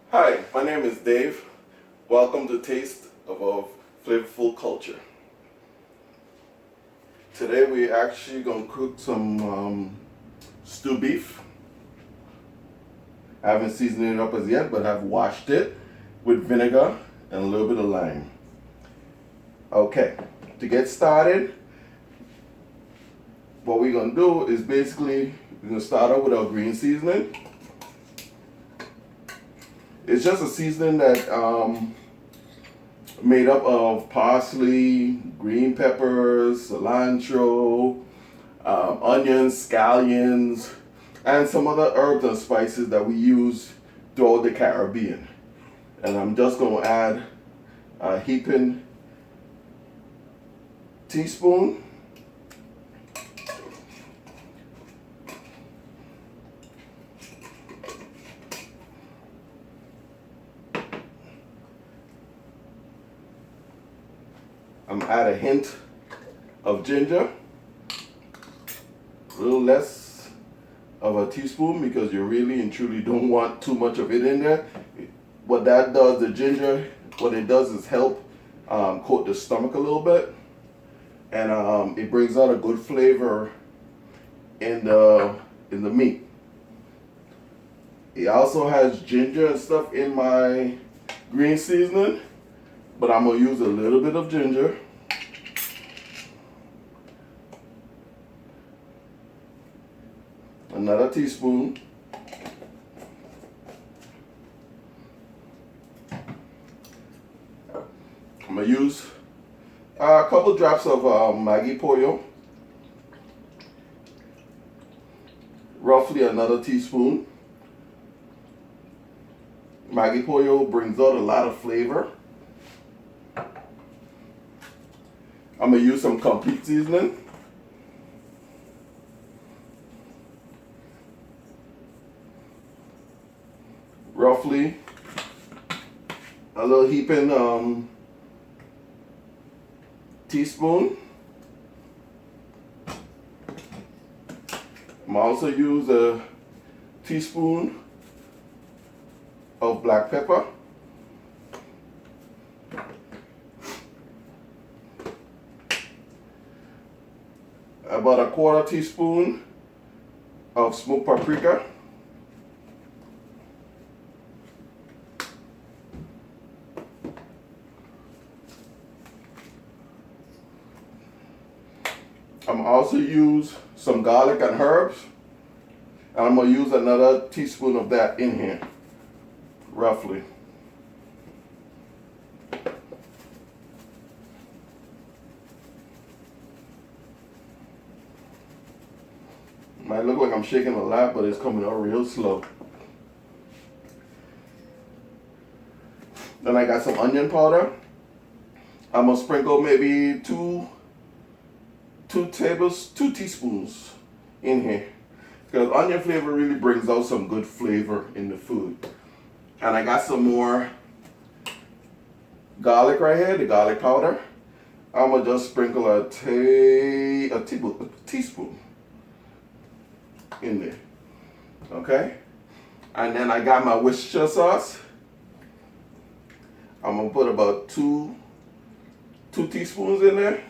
Hi, my name is Dave. Welcome to Taste of our Flavorful Culture. Today we're actually going to cook some stew beef. I haven't seasoned it up as yet, but I've washed it with vinegar and a little bit of lime. Okay, to get started, what we're going to do is basically we're going to start out with our green seasoning. It's just a seasoning that made up of parsley, green peppers, cilantro, onions, scallions, and some other herbs and spices that we use throughout the Caribbean. And I'm just going to add a heaping teaspoon. I'm gonna add a hint of ginger, a little less of a teaspoon because you really and truly don't want too much of it in there. What that does, the ginger, what it does is help coat the stomach a little bit, and it brings out a good flavor in the meat. It also has ginger and stuff in my green seasoning, but I'm gonna use a little bit of ginger. Another teaspoon. I'm gonna use a couple drops of Maggi Pollo. Roughly another teaspoon. Maggi Pollo brings out a lot of flavor. I'm gonna use some complete seasoning. Roughly a little heaping teaspoon. I'm also use a teaspoon of black pepper. About a quarter teaspoon of smoked paprika. I'm also use some garlic and herbs. And I'm gonna use another teaspoon of that in here, roughly. Might look like I'm shaking a lot, but it's coming out real slow. Then I got some onion powder. I'm gonna sprinkle maybe two teaspoons in here, because onion flavor really brings out some good flavor in the food. And I got some more garlic right here, the garlic powder. I'm gonna just sprinkle a teaspoon in there. Okay, and then I got my Worcestershire sauce. I'm gonna put about two teaspoons in there.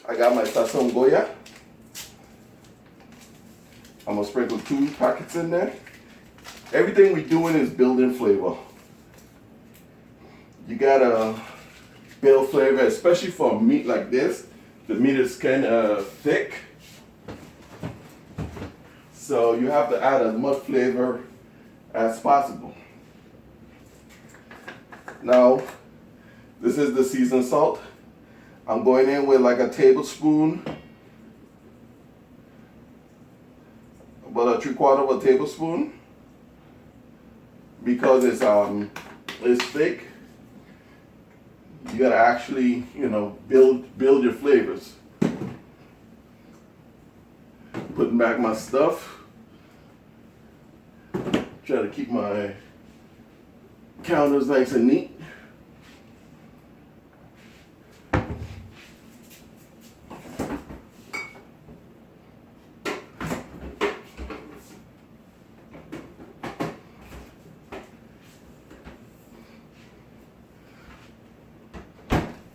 I got my Sazón Goya. I'm gonna sprinkle 2 packets in there. Everything we're doing is building flavor. You gotta build flavor, especially for meat like this. The meat is kind of thick, so you have to add as much flavor as possible. Now, this is the seasoned salt. I'm going in with like a tablespoon, about a 3/4 of a tablespoon, because it's thick. You gotta actually, build your flavors. Putting back my stuff. Try to keep my Counter's nice and neat.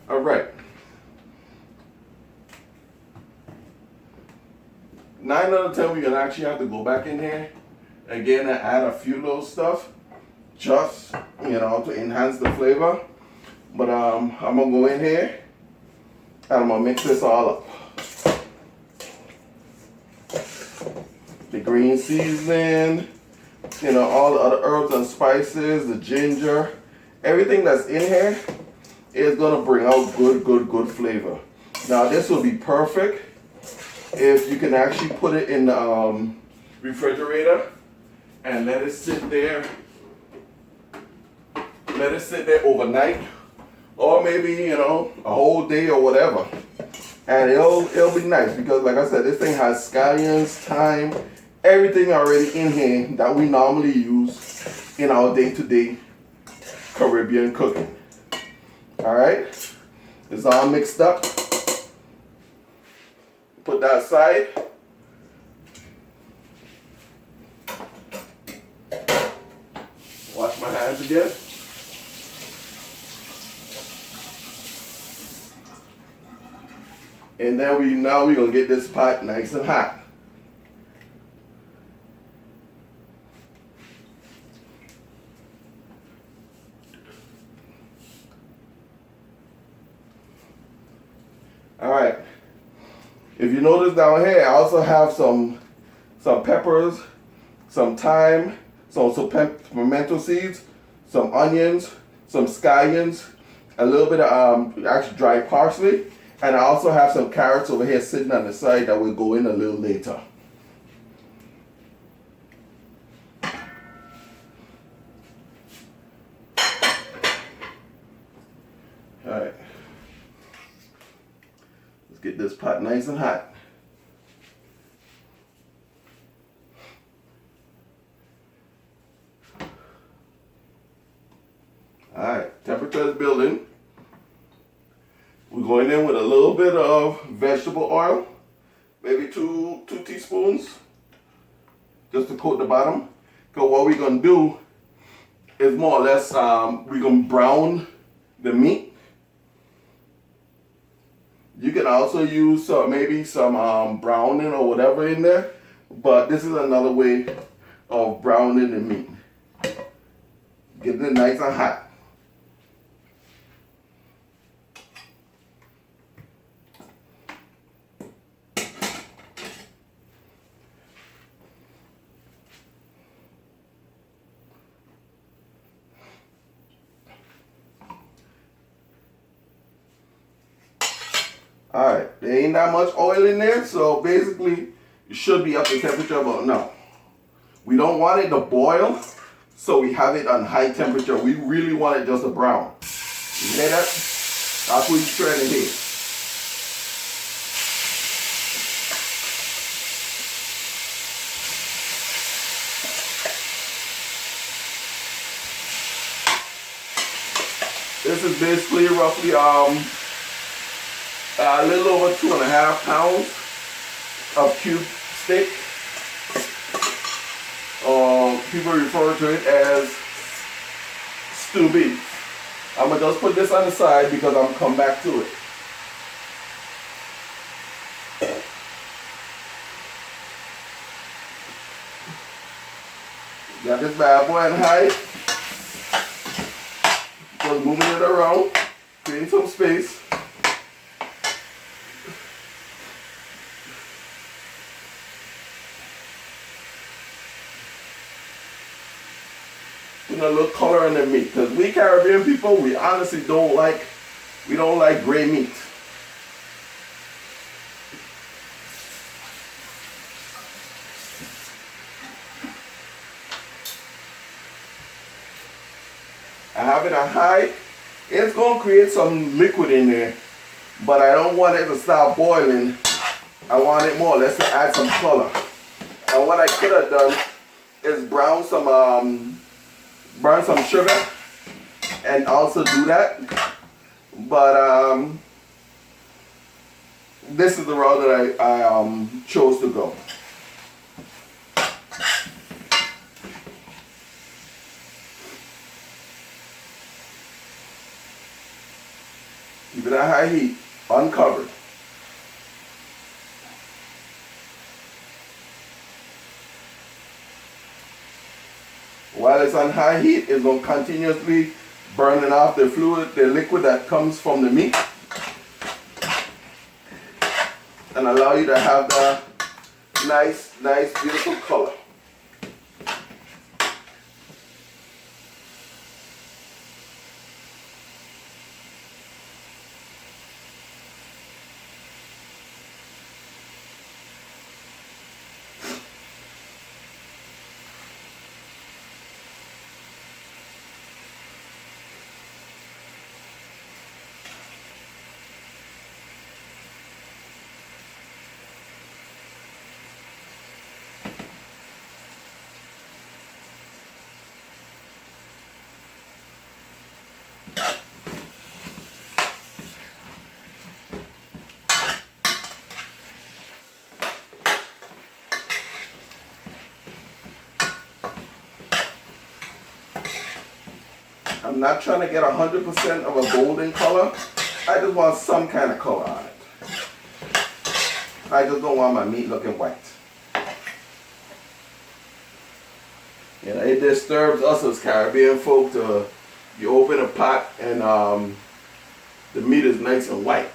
All right. 9 out of 10, we're gonna actually have to go back in here again and add a few little stuff, just to enhance the flavor. But I'm gonna go in here and I'm gonna mix this all up. The green seasoning, all the other herbs and spices, the ginger, everything that's in here is gonna bring out good flavor. Now this will be perfect if you can actually put it in the refrigerator and let it sit there overnight, or maybe a whole day or whatever, and it'll be nice, because like I said, this thing has scallions, thyme, everything already in here that we normally use in our day-to-day Caribbean cooking. All right, it's all mixed up. Put that aside. Wash my hands again. And then we're gonna get this pot nice and hot. All right. If you notice down here, I also have some peppers, some thyme, some pimento seeds, some onions, some scallions, a little bit of actually dry parsley, and I also have some carrots over here sitting on the side that will go in a little later. All right. Let's get this pot nice and hot. All right, temperature is building. We're going in with a little bit of vegetable oil, maybe two teaspoons, just to coat the bottom. Because what we're gonna do is more or less we're gonna brown the meat. You can also use maybe some browning or whatever in there, but this is another way of browning the meat. Getting it nice and hot. Alright, there ain't that much oil in there, so basically it should be up to temperature, but no. We don't want it to boil, so we have it on high temperature. We really want it just to brown. You hear that? That's what you're trying to hear. This is basically roughly a little over 2.5 pounds of cube steak. People refer to it as stew beef. I'm gonna just put this on the side because I'm gonna come back to it. Got this bad boy on high. Just moving it around, creating some space. Putting a little color in the meat, because we Caribbean people, we honestly don't like gray meat. I have it on high. It's going to create some liquid in there, but I don't want it to start boiling. I want it more or less to add some color. And what I could have done is brown some sugar and also do that. But this is the route that I chose to go. Keep it at high heat, uncovered. While it's on high heat, it's going to continuously burning off the fluid, the liquid that comes from the meat, and allow you to have the nice, beautiful color. I'm not trying to get 100% of a golden color. I just want some kind of color on it. I just don't want my meat looking white. You know, it disturbs us as Caribbean folk to, you open a pot and the meat is nice and white.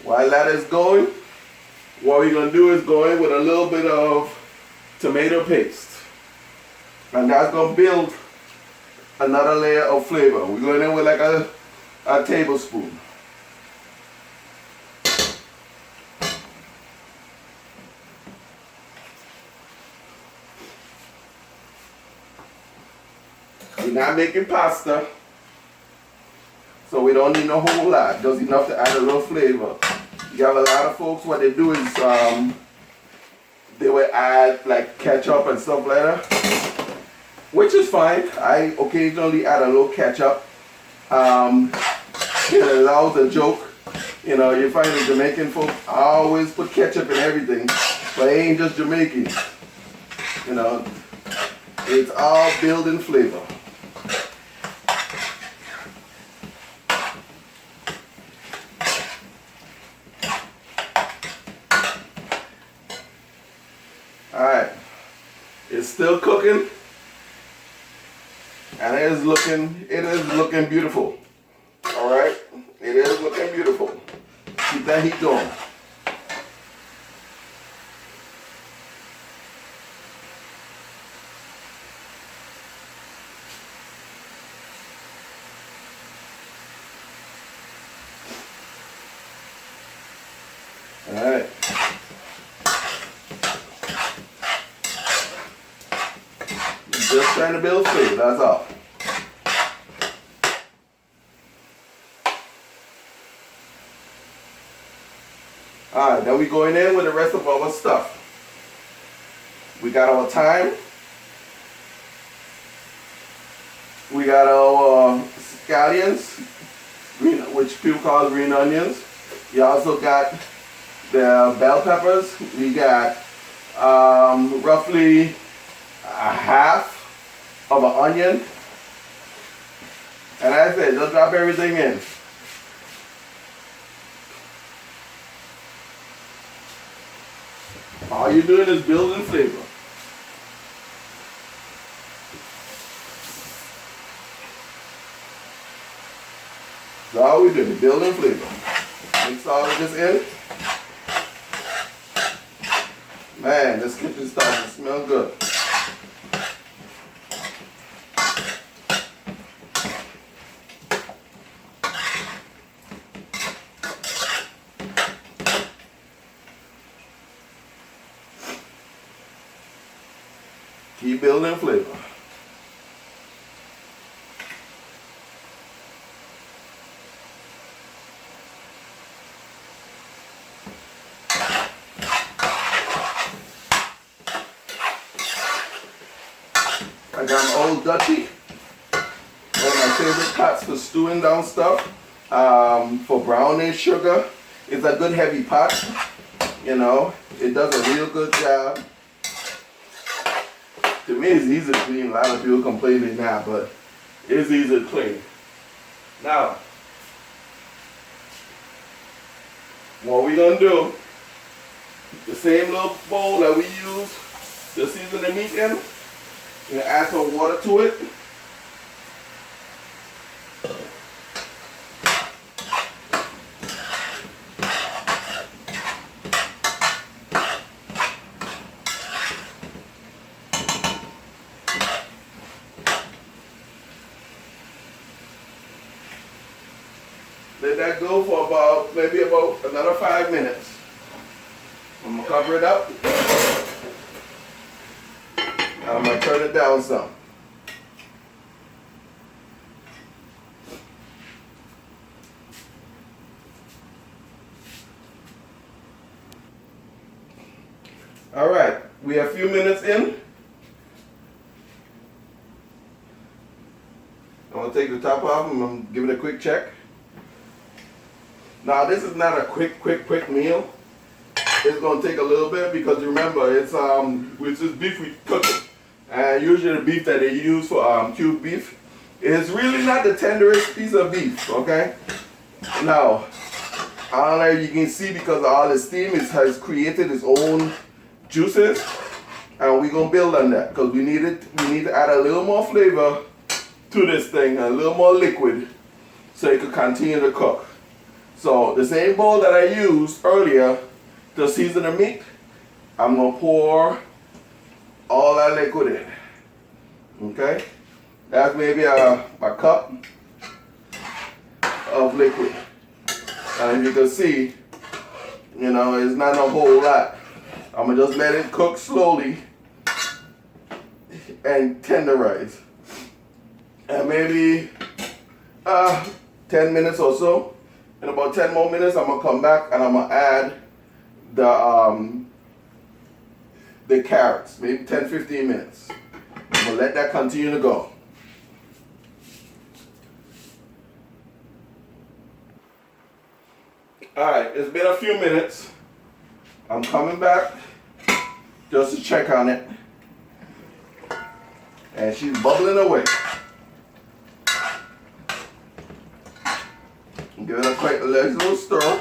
While that is going, what we're going to do is go in with a little bit of tomato paste. And that's going to build another layer of flavor. We're going in with like a tablespoon. We're not making pasta, so we don't need a whole lot, just enough to add a little flavor. You have a lot of folks, what they do is they will add like ketchup and stuff like that, which is fine. I occasionally add a little ketchup. It allows a joke. You know, you find the Jamaican folk always put ketchup in everything, but it ain't just Jamaican. You know, it's all building flavor. Alright, it's still cooking, and it is looking beautiful. Alright, it is looking beautiful. Keep that heat going. Alright. Just trying to build flavor, that's all. Alright, then we're going in with the rest of our stuff. We got our thyme. We got our scallions, which people call green onions. You also got the bell peppers. We got roughly a half of an onion. And as I said, just drop everything in. All you're doing is building flavor. That's all we're doing, building flavor. Mix all of this in. Man, this kitchen starting to smell good. keep building flavor. I got an Old Dutchie, one of my favorite pots for stewing down stuff. For browning sugar, it's a good heavy pot. You know, it does a real good job. To me, it's easy to clean. A lot of people complaining now, but it's easy to clean. Now, what we're gonna do, the same little bowl that we use to season the meat in, we're gonna add some water to it. Let that go for maybe about another 5 minutes. I'm gonna cover it up. And I'm gonna turn it down some. All right, we are a few minutes in. I'm gonna take the top off and I'm gonna give it a quick check. Now this is not a quick meal. It's gonna take a little bit because remember it's with this beef we cook it. And usually the beef that they use for cubed beef is really not the tenderest piece of beef, okay? Now, I don't know if you can see because all the steam has created its own juices. And we're gonna build on that because we need to add a little more flavor to this thing, a little more liquid so it could continue to cook. So the same bowl that I used earlier to season the meat, I'm gonna pour all that liquid in. Okay? That's maybe a cup of liquid. And you can see, you know, it's not a whole lot. I'm gonna just let it cook slowly and tenderize. And maybe 10 minutes or so. In about 10 more minutes, I'm gonna come back and I'm gonna add the carrots, maybe 10-15 minutes. I'm gonna let that continue to go. All right, it's been a few minutes. I'm coming back just to check on it. And she's bubbling away. Give it a quick little stir.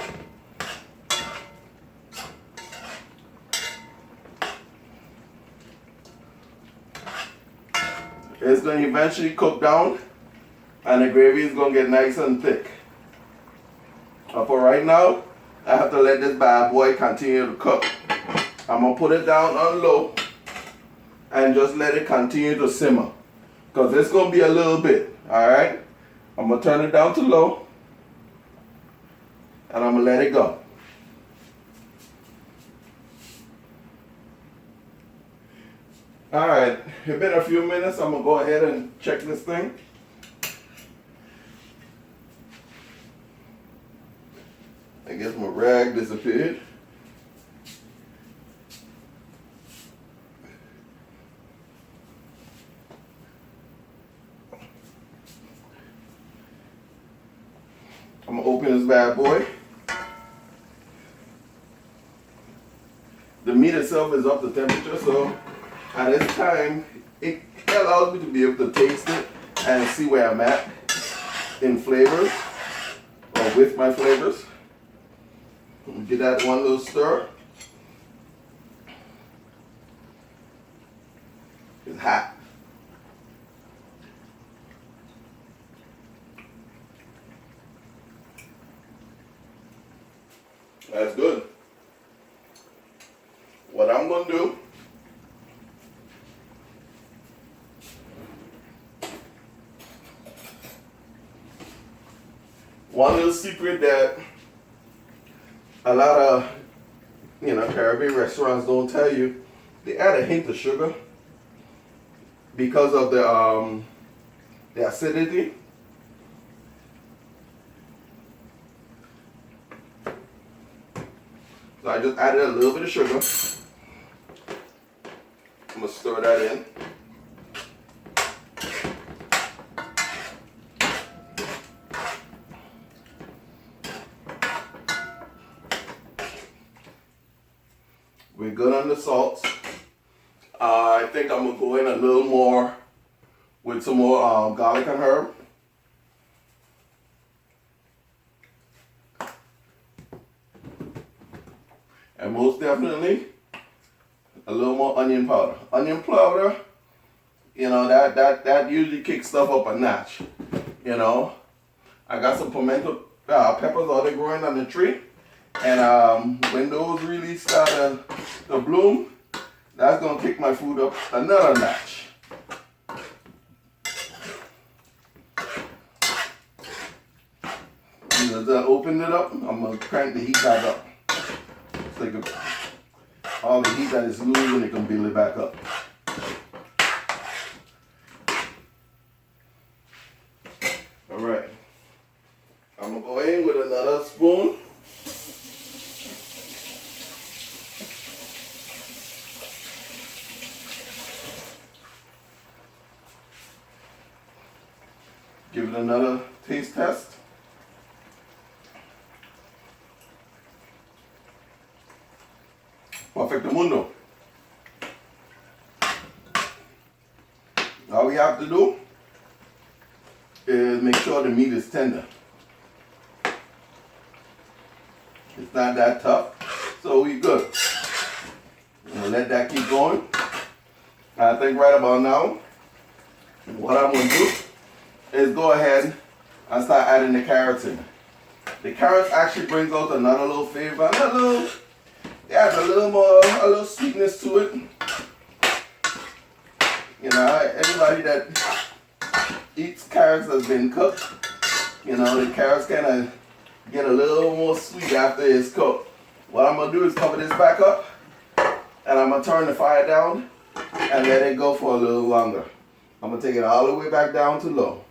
It's going to eventually cook down and the gravy is going to get nice and thick. But for right now, I have to let this bad boy continue to cook. I'm going to put it down on low and just let it continue to simmer. Because it's going to be a little bit, alright? I'm going to turn it down to low. And I'm going to let it go. Alright, it's been a few minutes. I'm going to go ahead and check this thing. I guess my rag disappeared. I'm going to open this bad boy. The meat itself is up to temperature, so at this time, it allows me to be able to taste it and see where I'm at in flavors, or with my flavors. Give that one little stir. It's hot. That's good. What I'm going to do, one little secret that a lot of, Caribbean restaurants don't tell you, they add a hint of sugar because of the acidity. So I just added a little bit of sugar. I'm gonna stir that in. We're good on the salt. I think I'm gonna go in a little more with some more garlic and herb. And most definitely a little more onion powder. Onion powder, you know, that usually kicks stuff up a notch. You know, I got some pimento peppers already growing on the tree, and when those really start to bloom, that's gonna kick my food up another notch. As I open it up, I'm gonna crank the heat back up. So all the heat that is losing, it can build it back up. All right, I'm gonna go in with another spoon. Give it another taste test. Perfecto mundo. All we have to do is make sure the meat is tender. It's not that tough, so we good. I'm gonna let that keep going. I think right about now, what I'm gonna do is go ahead and start adding the carrots in. The carrots actually brings out another little flavor, it adds a little sweetness to it. You know, anybody that eats carrots that's been cooked, you know, the carrots kind of get a little more sweet after it's cooked. What I'm gonna do is cover this back up, and I'm gonna turn the fire down and let it go for a little longer. I'm gonna take it all the way back down to low.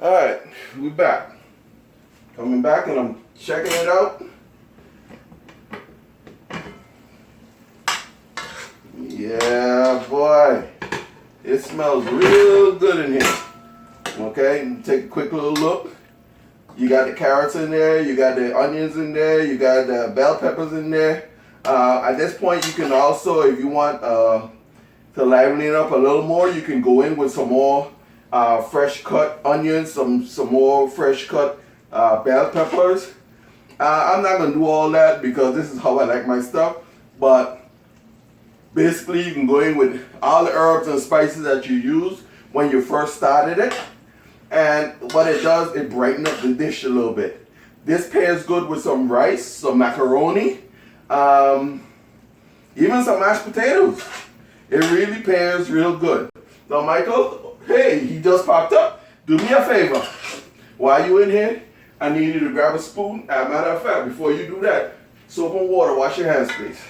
All right, we're back. Coming back and I'm checking it out. Yeah, boy, it smells real good in here. Okay, take a quick little look. You got the carrots in there, you got the onions in there, you got the bell peppers in there. At this point, you can also, if you want to liven it up a little more, you can go in with some more fresh cut onions, some more fresh cut bell peppers. I'm not gonna do all that because this is how I like my stuff, but basically you can go in with all the herbs and spices that you used when you first started it, and what it does, it brightens up the dish a little bit. This pairs good with some rice, some macaroni, even some mashed potatoes. It really pairs real good. Now Michael, hey, he just popped up. Do me a favor. While you in here, I need you to grab a spoon. As a matter of fact, before you do that, soap and water, wash your hands, please.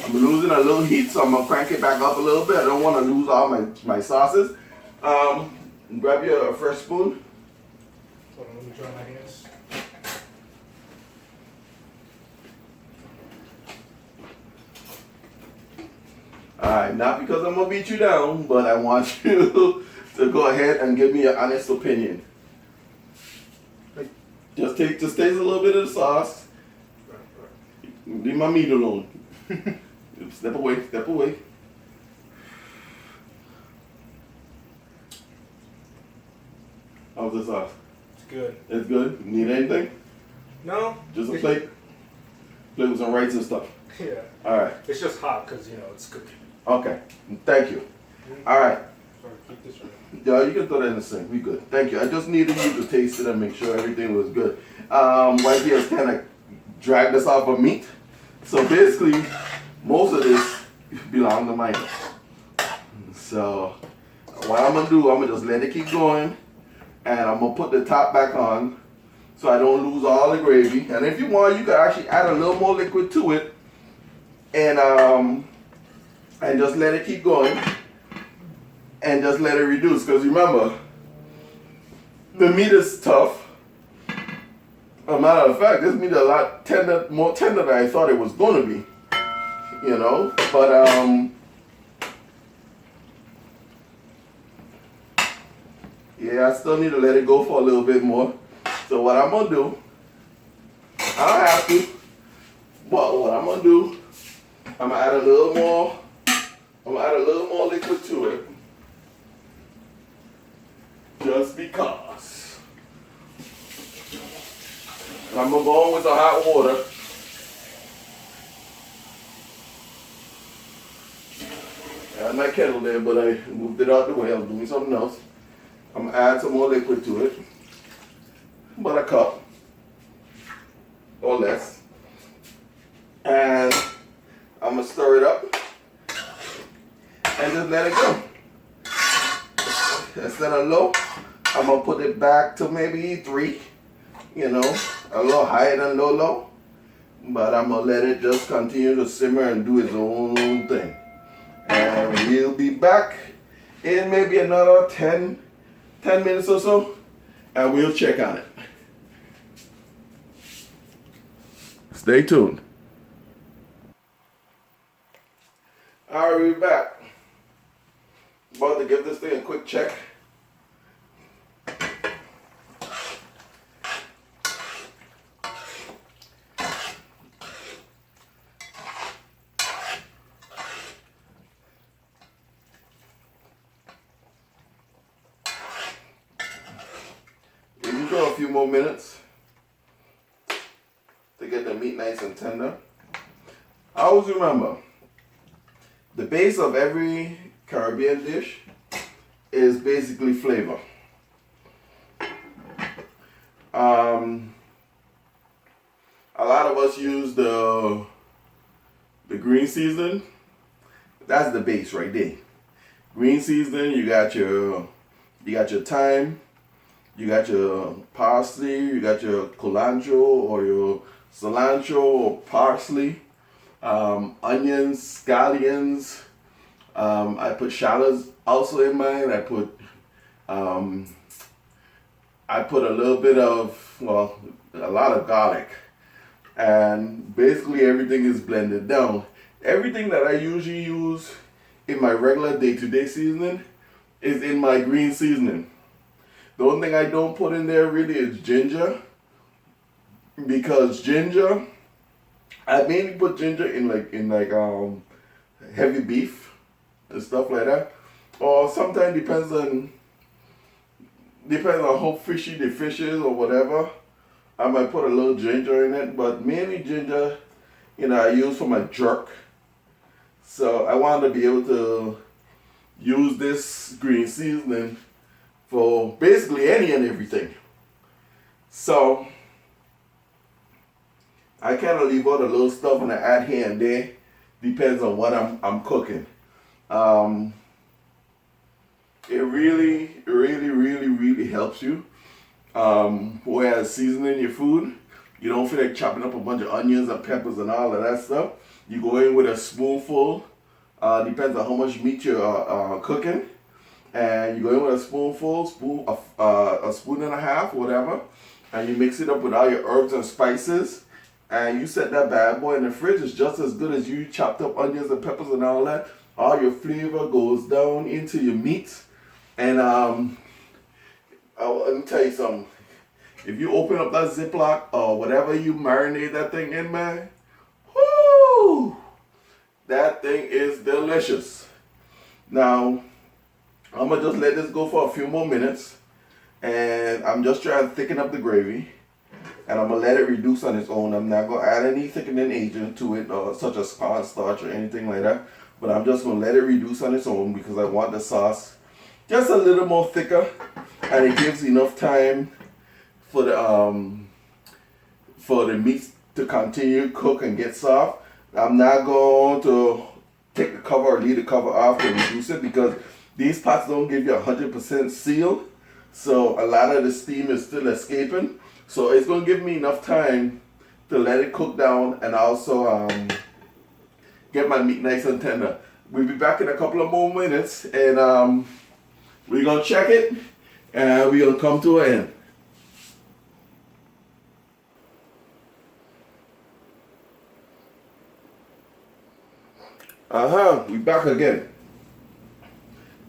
I'm losing a little heat, so I'm gonna crank it back up a little bit. I don't want to lose all my sauces. Grab your fresh spoon. Hold on, let me dry my hands. Alright, not because I'm gonna beat you down, but I want you to go ahead and give me your honest opinion. Just taste a little bit of the sauce. Leave my meat alone. Step away, step away. How's the sauce? It's good. It's good? Need anything? No. Just a plate? Play with some rice and stuff. Yeah. All right. It's just hot because, you know, it's cooking. Okay. Thank you. All right. Sorry, keep this right. Yeah, you can throw that in the sink. We good. Thank you. I just needed you to taste it and make sure everything was good. White has kind of dragged us off of meat. So basically, most of this belongs to Micah. So what I'm gonna do, I'm gonna just let it keep going, and I'm gonna put the top back on so I don't lose all the gravy. And if you want, you can actually add a little more liquid to it, and just let it keep going, and just let it reduce. Because remember, the meat is tough. As a matter of fact, this meat is a lot tender, more tender than I thought it was gonna be. You know, but yeah, I still need to let it go for a little bit more. So what I'm gonna do, I don't have to, but what I'm gonna do, I'm gonna add a little more. I'm gonna add a little more liquid to it, just because. And I'm gonna go on with the hot water. I had my kettle there, but I moved it out the way. I was doing something else. I'm gonna add some more liquid to it, about a cup or less, and I'm gonna stir it up and just let it go. Instead of low, I'm gonna put it back to maybe 3, you know, a little higher than low, but I'm gonna let it just continue to simmer and do its own thing. And we'll be back in maybe another 10 minutes or so, and we'll check on it. Stay tuned. All right, we're back. About to give this thing a quick check. You go a few more minutes to get the meat nice and tender. I always remember, the base of every Caribbean dish is basically flavor. A lot of us use the green seasoning. That's the base right there. Green seasoning, you got your thyme, you got your parsley, you got your culantro or your cilantro or parsley, onions, scallions. I put shallots also in mine. I put a little bit of, well, a lot of garlic. And basically everything is blended down. Everything that I usually use in my regular day-to-day seasoning is in my green seasoning. The only thing I don't put in there really is ginger, because ginger, I mainly put ginger in heavy beef and stuff like that, or sometimes depends on how fishy the fish is or whatever. I might put a little ginger in it, but mainly ginger, I use for my jerk. So I wanted to be able to use this green seasoning for basically any and everything. So I kind of leave out a little stuff and I add here and there. Depends on what I'm cooking. It really helps you. Whereas seasoning your food, you don't feel like chopping up a bunch of onions and peppers and all of that stuff. You go in with a spoonful. Depends on how much meat you're cooking. And you go in with a spoonful, a spoon and a half, whatever, and you mix it up with all your herbs and spices, and you set that bad boy in the fridge. It's just as good as you chopped up onions and peppers and all that. All your flavor goes down into your meat, and let me tell you something. If you open up that Ziploc or whatever you marinate that thing in, man, whoo, that thing is delicious. Now, I'm going to just let this go for a few more minutes, and I'm just trying to thicken up the gravy. and I'm gonna let it reduce on its own. I'm not gonna add any thickening agent to it, such as cornstarch or anything like that. But I'm just gonna let it reduce on its own because I want the sauce just a little more thicker, and it gives enough time for the meat to continue to cook and get soft. I'm not going to take the cover or leave the cover off to reduce it because these pots don't give you 100% seal. So a lot of the steam is still escaping. So it's going to give me enough time to let it cook down and also get my meat nice and tender. We'll be back in a couple of more minutes and we're going to check it and we're going to come to an end. We back again.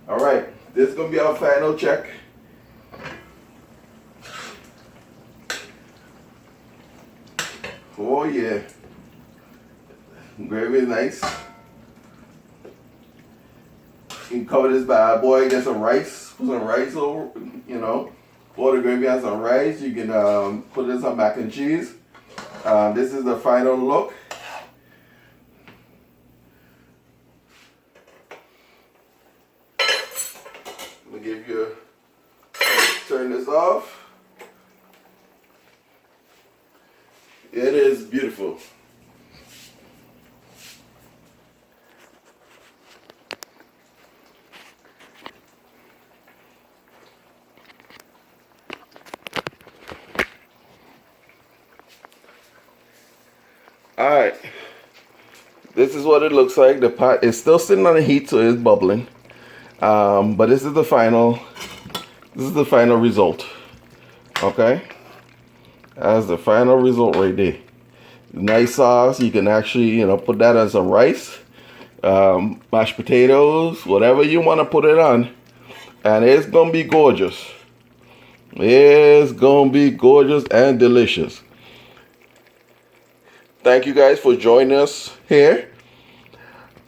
Alright, this is going to be our final check. Oh yeah. Gravy is nice. You can cover this bad boy, get some rice. Put some rice over, pour the gravy on some rice. You can put in some mac and cheese. This is the final look. Give you, turn this off. It is beautiful. All right, this is what it looks like. The pot is still sitting on the heat, so it's bubbling. But this is the final result. Okay, that's the final result right there. Nice sauce. You can actually put that on some rice, mashed potatoes, whatever you want to put it on, and it's gonna be gorgeous. It's gonna be gorgeous and delicious. Thank you guys for joining us here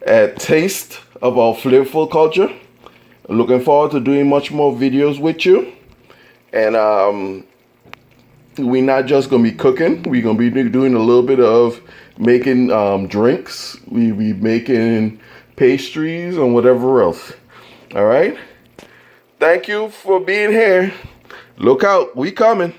at Taste of Our Flavorful Culture. Looking forward to doing much more videos with you. And we're not just going to be cooking. We're going to be doing a little bit of making drinks. We be making pastries and whatever else. All right. Thank you for being here. Look out. We coming.